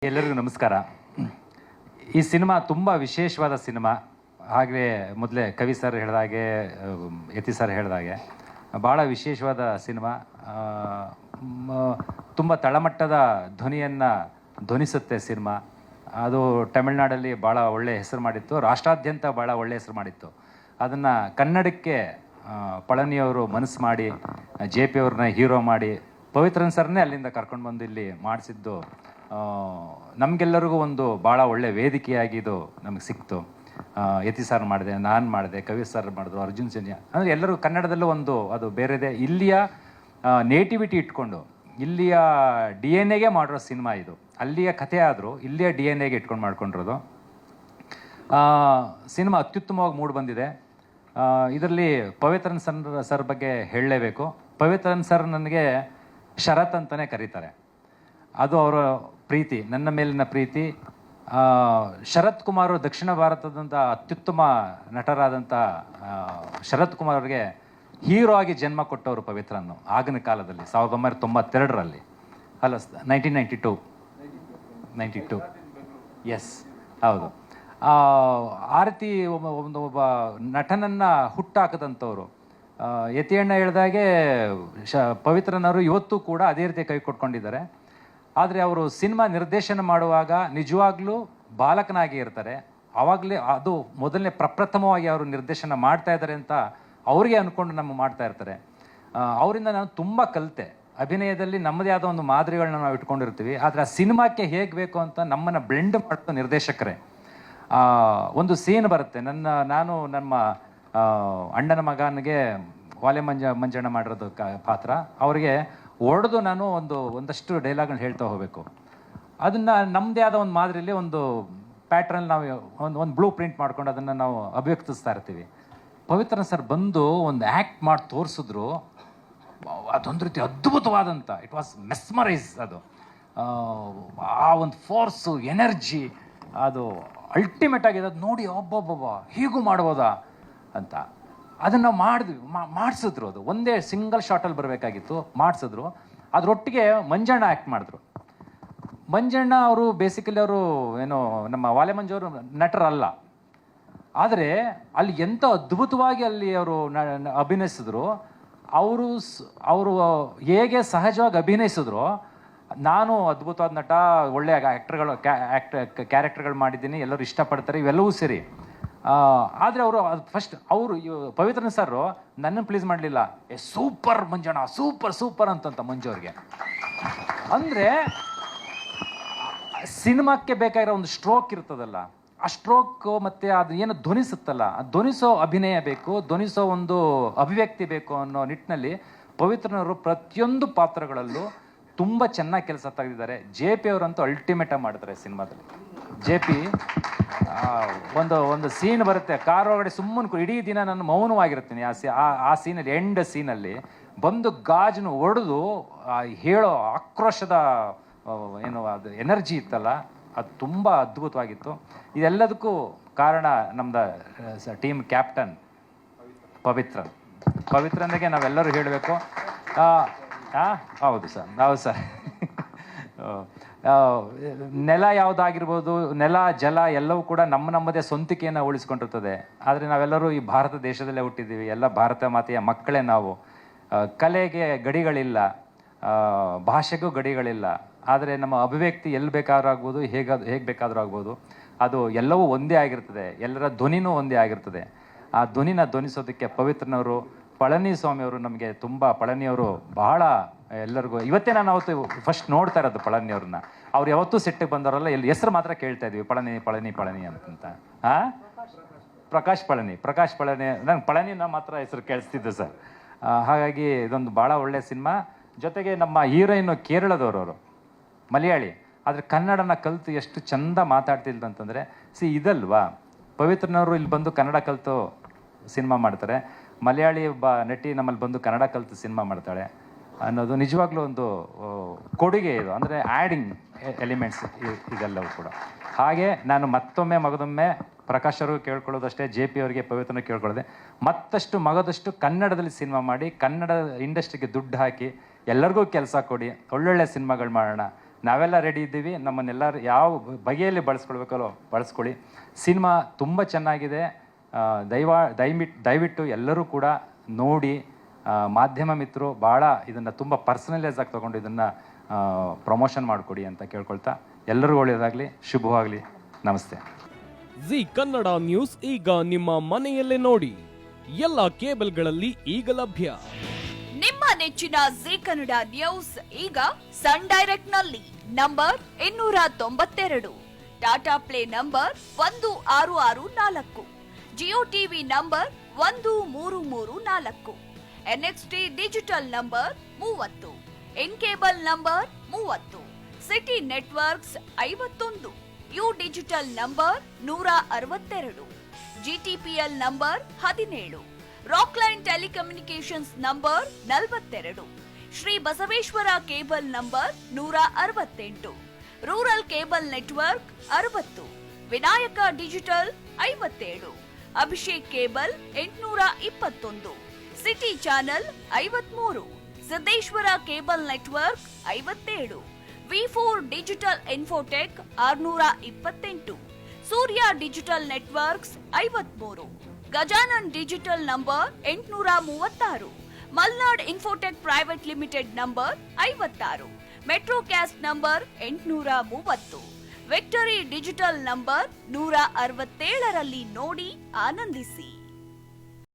ಎಲ್ಲರಿಗೂ ನಮಸ್ಕಾರ. ಈ ಸಿನಿಮಾ ತುಂಬ ವಿಶೇಷವಾದ ಸಿನಿಮಾ. ಹಾಗೆ ಮೊದಲೇ ಕವಿ ಸರ್ ಹೇಳಿದಾಗೆ, ಯತಿ ಸರ್ ಹೇಳಿದಾಗೆ ಭಾಳ ವಿಶೇಷವಾದ ಸಿನಿಮಾ. ತುಂಬ ತಳಮಟ್ಟದ ಧ್ವನಿಯನ್ನು ಧ್ವನಿಸುತ್ತೆ ಸಿನಿಮಾ. ಅದು ತಮಿಳ್ನಾಡಲ್ಲಿ ಭಾಳ ಒಳ್ಳೆಯ ಹೆಸರು ಮಾಡಿತ್ತು, ರಾಷ್ಟ್ರಾದ್ಯಂತ ಭಾಳ ಒಳ್ಳೆಯ ಹೆಸರು ಮಾಡಿತ್ತು. ಅದನ್ನು ಕನ್ನಡಕ್ಕೆ ಪಳನಿಯವರು ಮನಸ್ಸು ಮಾಡಿ ಜೆ ಪಿ ಅವ್ರನ್ನ ಹೀರೋ ಮಾಡಿ ಪವಿತ್ರನ್ ಸರ್ನೇ ಅಲ್ಲಿಂದ ಕರ್ಕೊಂಡು ಬಂದು ಇಲ್ಲಿ ಮಾಡಿಸಿದ್ದು ನಮಗೆಲ್ಲರಿಗೂ ಒಂದು ಭಾಳ ಒಳ್ಳೆಯ ವೇದಿಕೆಯಾಗಿ ಇದು ನಮಗೆ ಸಿಕ್ತು. ಯತಿ ಸರ್ ಮಾಡಿದೆ, ನಾನು ಮಾಡಿದೆ, ಕವಿ ಸರ್ ಮಾಡಿದ್ರು, ಅರ್ಜುನ್ ಸಿನ್ಹಾ, ಅಂದರೆ ಎಲ್ಲರೂ ಕನ್ನಡದಲ್ಲೂ ಒಂದು ಅದು ಬೇರೆದೇ ಇಲ್ಲಿಯ ನೇಟಿವಿಟಿ ಇಟ್ಕೊಂಡು ಇಲ್ಲಿಯ ಡಿ ಎನ್ ಎಗೆ ಮಾಡಿರೋ ಸಿನಿಮಾ ಇದು. ಅಲ್ಲಿಯ ಕಥೆ ಆದರೂ ಇಲ್ಲಿಯ ಡಿ ಎನ್ ಎಗೆ ಇಟ್ಕೊಂಡು ಮಾಡ್ಕೊಂಡಿರೋದು ಸಿನಿಮಾ ಅತ್ಯುತ್ತಮವಾಗಿ ಮೂಡಿ ಬಂದಿದೆ. ಇದರಲ್ಲಿ ಪವಿತ್ರನ್ ಸರ್ ಬಗ್ಗೆ ಹೇಳಲೇಬೇಕು. ಪವಿತ್ರನ್ ಸರ್ ನನಗೆ ಶರತ್ ಅಂತಲೇ ಕರೀತಾರೆ. ಅದು ಅವರ ಪ್ರೀತಿ, ನನ್ನ ಮೇಲಿನ ಪ್ರೀತಿ. ಶರತ್ ಕುಮಾರ್ ದಕ್ಷಿಣ ಭಾರತದಂಥ ಅತ್ಯುತ್ತಮ ನಟರಾದಂಥ ಶರತ್ ಕುಮಾರ್ ಅವರಿಗೆ ಹೀರೋ ಆಗಿ ಜನ್ಮ ಕೊಟ್ಟವರು ಪವಿತ್ರನ್ನು ಆಗಿನ ಕಾಲದಲ್ಲಿ 1992ರಲ್ಲಿ ಅಲ್ಲ 1992 ಎಸ್ ಹೌದು. ಆ ರೀತಿ ಒಬ್ಬ ನಟನನ್ನು ಹುಟ್ಟಾಕದಂಥವ್ರು. ಯತಿಯಣ್ಣ ಹೇಳಿದಾಗೆ ಪವಿತ್ರನವರು ಇವತ್ತು ಕೂಡ ಅದೇ ರೀತಿ ಕೈ ಕೊಟ್ಕೊಂಡಿದ್ದಾರೆ. ಆದರೆ ಅವರು ಸಿನಿಮಾ ನಿರ್ದೇಶನ ಮಾಡುವಾಗ ನಿಜವಾಗ್ಲೂ ಬಾಲಕನಾಗಿ ಇರ್ತಾರೆ. ಆವಾಗಲೇ ಅದು ಮೊದಲನೇ ಪ್ರಪ್ರಥಮವಾಗಿ ಅವರು ನಿರ್ದೇಶನ ಮಾಡ್ತಾ ಇದ್ದಾರೆ ಅಂತ ಅವರಿಗೆ ಅಂದ್ಕೊಂಡು ನಮ್ಮ ಮಾಡ್ತಾ ಇರ್ತಾರೆ. ಅವರಿಂದ ನಾನು ತುಂಬ ಕಲಿತೆ. ಅಭಿನಯದಲ್ಲಿ ನಮ್ಮದೇ ಆದ ಒಂದು ಮಾದರಿಗಳನ್ನ ನಾವು ಇಟ್ಕೊಂಡಿರ್ತೀವಿ, ಆದರೆ ಆ ಸಿನಿಮಾಕ್ಕೆ ಹೇಗೆ ಬೇಕು ಅಂತ ನಮ್ಮನ್ನು ಬ್ಲೆಂಡ್ ಮಾಡ್ತಾ ನಿರ್ದೇಶಕರೇ. ಒಂದು ಸೀನ್ ಬರುತ್ತೆ, ನಾನು ನಮ್ಮ ಅಣ್ಣನ ಮಗನಿಗೆ ವಾಲೆ ಮಂಜಣ್ಣ ಮಾಡಿರೋದು ಪಾತ್ರ. ಅವರಿಗೆ ಹೊಡೆದು ನಾನು ಒಂದಷ್ಟು ಡೈಲಾಗ್ಗಳನ್ನ ಹೇಳ್ತಾ ಹೋಗಬೇಕು. ಅದನ್ನು ನಮ್ಮದೇ ಆದ ಒಂದು ಮಾದರಿಯಲ್ಲಿ ಒಂದು ಪ್ಯಾಟ್ರನ್ ನಾವು ಒಂದು ಬ್ಲೂ ಪ್ರಿಂಟ್ ಮಾಡ್ಕೊಂಡು ಅದನ್ನು ನಾವು ಅಭಿವ್ಯಕ್ತಿಸ್ತಾ ಇರ್ತೀವಿ. ಪವಿತ್ರನ್ ಸರ್ ಬಂದು ಒಂದು ಆ್ಯಕ್ಟ್ ಮಾಡಿ ತೋರಿಸಿದ್ರು. ಅದೊಂದು ರೀತಿ ಅದ್ಭುತವಾದಂಥ, ಇಟ್ ವಾಸ್ ಮೆಸ್ಮರೈಸ್. ಅದು ಆ ಒಂದು ಫೋರ್ಸು, ಎನರ್ಜಿ, ಅದು ಅಲ್ಟಿಮೇಟ್ ಆಗಿದೆ. ಅದು ನೋಡಿ ಒಬ್ಬೊಬ್ಬ ಹೀಗೂ ಮಾಡ್ಬೋದಾ ಅಂತ ಅದನ್ನು ಮಾಡಿಸಿದ್ರು. ಅದು ಒಂದೇ ಸಿಂಗಲ್ ಶಾಟಲ್ಲಿ ಬರಬೇಕಾಗಿತ್ತು, ಮಾಡಿಸಿದ್ರು. ಅದರೊಟ್ಟಿಗೆ ಮಂಜಣ್ಣ ಆ್ಯಕ್ಟ್ ಮಾಡಿದ್ರು. ಮಂಜಣ್ಣ ಅವರು ಬೇಸಿಕಲಿ ಅವರು ಏನು ನಮ್ಮ ವಾಲೆ ಮಂಜವರು ನಟರಲ್ಲ, ಆದರೆ ಅಲ್ಲಿ ಎಂಥ ಅದ್ಭುತವಾಗಿ ಅಲ್ಲಿ ಅವರು ಅಭಿನಯಿಸಿದ್ರು. ಅವರು ಹೇಗೆ ಸಹಜವಾಗಿ ಅಭಿನಯಿಸಿದ್ರು. ನಾನು ಅದ್ಭುತವಾದ ನಟ, ಒಳ್ಳೆಯ ಕ್ಯಾರೆಕ್ಟರ್ಗಳು ಮಾಡಿದ್ದೀನಿ, ಎಲ್ಲರೂ ಇಷ್ಟಪಡ್ತಾರೆ, ಇವೆಲ್ಲವೂ ಸರಿ. ಆದರೆ ಅವರು ಅವರು ಪವಿತ್ರನ್ ಸರ್ ನನ್ನನ್ನು ಪ್ಲೀಸ್ ಮಾಡಲಿಲ್ಲ. ಸೂಪರ್ ಮಂಜಣ್ಣ, ಸೂಪರ್ ಅಂತಂತ ಮಂಜು ಅವ್ರಿಗೆ. ಅಂದರೆ ಸಿನಿಮಾಕ್ಕೆ ಬೇಕಾಗಿರೋ ಒಂದು ಸ್ಟ್ರೋಕ್ ಇರ್ತದಲ್ಲ, ಆ ಸ್ಟ್ರೋಕ್ ಮತ್ತು ಅದು ಏನು ಧ್ವನಿಸುತ್ತಲ್ಲ, ಆ ಧ್ವನಿಸೋ ಅಭಿನಯ ಬೇಕು, ಧ್ವನಿಸೋ ಒಂದು ಅಭಿವ್ಯಕ್ತಿ ಬೇಕು ಅನ್ನೋ ನಿಟ್ಟಿನಲ್ಲಿ ಪವಿತ್ರನವರು ಪ್ರತಿಯೊಂದು ಪಾತ್ರಗಳಲ್ಲೂ ತುಂಬ ಚೆನ್ನಾಗಿ ಕೆಲಸ ತೆಗೆದಿದ್ದಾರೆ. ಜೆ ಪಿ ಅವರಂತೂ ಅಲ್ಟಿಮೇಟಾಗಿ ಮಾಡ್ತಾರೆ ಸಿನಿಮಾದಲ್ಲಿ. ಜೆ ಪಿ ಒಂದು ಸೀನ್ ಬರುತ್ತೆ, ಕಾರ್ ಒಳಗಡೆ ಸುಮ್ಮನೆ ಇಡೀ ದಿನ ನಾನು ಮೌನವಾಗಿರ್ತೀನಿ. ಆ ಸೀನಲ್ಲಿ, ಎಂಡ್ ಸೀನಲ್ಲಿ ಬಂದು ಗಾಜನ್ನು ಒಡೆದು ಹೇಳೋ ಆಕ್ರೋಶದ ಏನು ಅದು ಎನರ್ಜಿ ಇತ್ತಲ್ಲ, ಅದು ತುಂಬ ಅದ್ಭುತವಾಗಿತ್ತು. ಇದೆಲ್ಲದಕ್ಕೂ ಕಾರಣ ನಮ್ದು ಟೀಮ್ ಕ್ಯಾಪ್ಟನ್ ಪವಿತ್ರನಿಗೆ ನಾವೆಲ್ಲರೂ ಹೇಳಬೇಕು. ಹೌದು ಸರ್ ನೆಲ ಯಾವುದಾಗಿರ್ಬೋದು, ನೆಲ ಜಲ ಎಲ್ಲವೂ ಕೂಡ ನಮ್ಮದೇ ಸ್ವಂತಿಕೆಯನ್ನು ಉಳಿಸ್ಕೊಂಡಿರ್ತದೆ. ಆದರೆ ನಾವೆಲ್ಲರೂ ಈ ಭಾರತ ದೇಶದಲ್ಲೇ ಹುಟ್ಟಿದ್ದೀವಿ, ಎಲ್ಲ ಭಾರತ ಮಾತೆಯ ಮಕ್ಕಳೇ ನಾವು. ಕಲೆಗೆ ಗಡಿಗಳಿಲ್ಲ, ಭಾಷೆಗೂ ಗಡಿಗಳಿಲ್ಲ. ಆದರೆ ನಮ್ಮ ಅಭಿವ್ಯಕ್ತಿ ಎಲ್ಲಿ ಬೇಕಾದ್ರೂ ಆಗ್ಬೋದು, ಹೇಗೆ ಬೇಕಾದರೂ ಆಗ್ಬೋದು. ಅದು ಎಲ್ಲವೂ ಒಂದೇ ಆಗಿರ್ತದೆ, ಎಲ್ಲರ ಧ್ವನಿನೂ ಒಂದೇ ಆಗಿರ್ತದೆ. ಆ ಧ್ವನಿನ ಧ್ವನಿಸೋದಕ್ಕೆ ಪವಿತ್ರನವರು, ಪಳನಿ ಸ್ವಾಮಿಯವರು ನಮಗೆ ತುಂಬ, ಪಳನಿಯವರು ಬಹಳ ಎಲ್ಲರಿಗೂ. ಇವತ್ತೇ ನಾನು ಅವತ್ತು ಫಸ್ಟ್ ನೋಡ್ತಾ ಇರೋದು ಪಳನಿಯವ್ರನ್ನ. ಅವ್ರು ಯಾವತ್ತೂ ಸೆಟ್ಟಿಗೆ ಬಂದವರಲ್ಲ, ಎಲ್ಲಿ ಹೆಸರು ಮಾತ್ರ ಕೇಳ್ತಾ ಇದ್ವಿ, ಪಳನಿ ಅಂತಂತ. ಪ್ರಕಾಶ್ ಪಳನಿ, ನಂಗೆ ಪಳನಿನ ಮಾತ್ರ ಹೆಸರು ಕೇಳಿಸ್ತಿದ್ದೆ ಸರ್. ಹಾಗಾಗಿ ಇದೊಂದು ಭಾಳ ಒಳ್ಳೆಯ ಸಿನಿಮಾ. ಜೊತೆಗೆ ನಮ್ಮ ಹೀರೋಯಿನ್ನು ಕೇರಳದವರು, ಮಲಯಾಳಿ, ಆದರೆ ಕನ್ನಡನ ಕಲಿತು ಎಷ್ಟು ಚಂದ ಮಾತಾಡ್ತಿಲ್ದಂತಂದರೆ, ಇದಲ್ವಾ ಪವಿತ್ರನವರು ಇಲ್ಲಿ ಬಂದು ಕನ್ನಡ ಕಲಿತು ಸಿನಿಮಾ ಮಾಡ್ತಾರೆ. ಮಲಯಾಳಿ ಒಬ್ಬ ನಟಿ ನಮ್ಮಲ್ಲಿ ಬಂದು ಕನ್ನಡ ಕಲಿತು ಸಿನಿಮಾ ಮಾಡ್ತಾಳೆ ಅನ್ನೋದು ನಿಜವಾಗ್ಲೂ ಒಂದು ಕೊಡುಗೆ ಇದು. ಅಂದರೆ ಆ್ಯಡಿಂಗ್ ಎಲಿಮೆಂಟ್ಸ್ ಇದೆಲ್ಲವೂ ಕೂಡ. ಹಾಗೆ ನಾನು ಮಗದೊಮ್ಮೆ ಪ್ರಕಾಶ್ ಅವ್ರಿಗೂ ಕೇಳ್ಕೊಳ್ಳೋದಷ್ಟೇ, ಜೆ ಪಿ ಅವರಿಗೆ, ಪವಿತ್ರನ ಕೇಳ್ಕೊಳ್ಳೋದೆ, ಮತ್ತಷ್ಟು ಮಗದಷ್ಟು ಕನ್ನಡದಲ್ಲಿ ಸಿನಿಮಾ ಮಾಡಿ, ಕನ್ನಡ ಇಂಡಸ್ಟ್ರಿಗೆ ದುಡ್ಡು ಹಾಕಿ, ಎಲ್ಲರಿಗೂ ಕೆಲಸ ಕೊಡಿ, ಒಳ್ಳೊಳ್ಳೆ ಸಿನಿಮಾಗಳು ಮಾಡೋಣ. ನಾವೆಲ್ಲ ರೆಡಿ ಇದ್ದೀವಿ. ನಮ್ಮನ್ನೆಲ್ಲರೂ ಯಾವ ಬಗೆಯಲ್ಲಿ ಬಳಸ್ಕೊಳ್ಬೇಕಲ್ಲೋ ಬಳಸ್ಕೊಳ್ಳಿ. ಸಿನಿಮಾ ತುಂಬ ಚೆನ್ನಾಗಿದೆ. ದಯವಿಟ್ಟು ಎಲ್ಲರೂ ಕೂಡ ನೋಡಿ. ಮಾಧ್ಯಮ ಮಿತ್ರರು ಭಾಳ ಇದನ್ನು ತುಂಬ ಪರ್ಸನಲೈಸ್ ಆಗಿ ತೊಗೊಂಡು ಇದನ್ನು ಪ್ರಮೋಷನ್ ಮಾಡಿಕೊಡಿ ಅಂತ ಕೇಳ್ಕೊಳ್ತಾ, ಎಲ್ಲರಿಗೂ ಒಳ್ಳೆಯದಾಗಲಿ, ಶುಭವಾಗಲಿ. ನಮಸ್ತೆ. ಜಿ ಕನ್ನಡ ನ್ಯೂಸ್ ಈಗ ನಿಮ್ಮ ಮನೆಯಲ್ಲೇ ನೋಡಿ. ಎಲ್ಲ ಕೇಬಲ್ಗಳಲ್ಲಿ ಈಗ ಲಭ್ಯ. ನಿಮ್ಮ ನೆಚ್ಚಿನ ಜಿ ಕನ್ನಡ ನ್ಯೂಸ್ ಈಗ ಸನ್ ಡೈರೆಕ್ಟ್ ನಲ್ಲಿ number 292, Tata play number 1664, Jio TV number 1334, NXT digital number 30, in cable number 30, city networks 51, U digital number 162, GTPL number 17, Rockline telecommunications number 42, Shri Basaveshwara cable number 168, rural cable network 60, Vinayaka digital 57, Abhishek cable 821, city channel 53, Siddeshwara cable network 57, V4 digital Infotech 628, Surya digital networks 53, Gajanan digital number 836, Malnad infotech private limited number 56, Metrocast number 830, victory digital number 167ರಲ್ಲಿ ನೋಡಿ ಆನಂದಿಸಿ.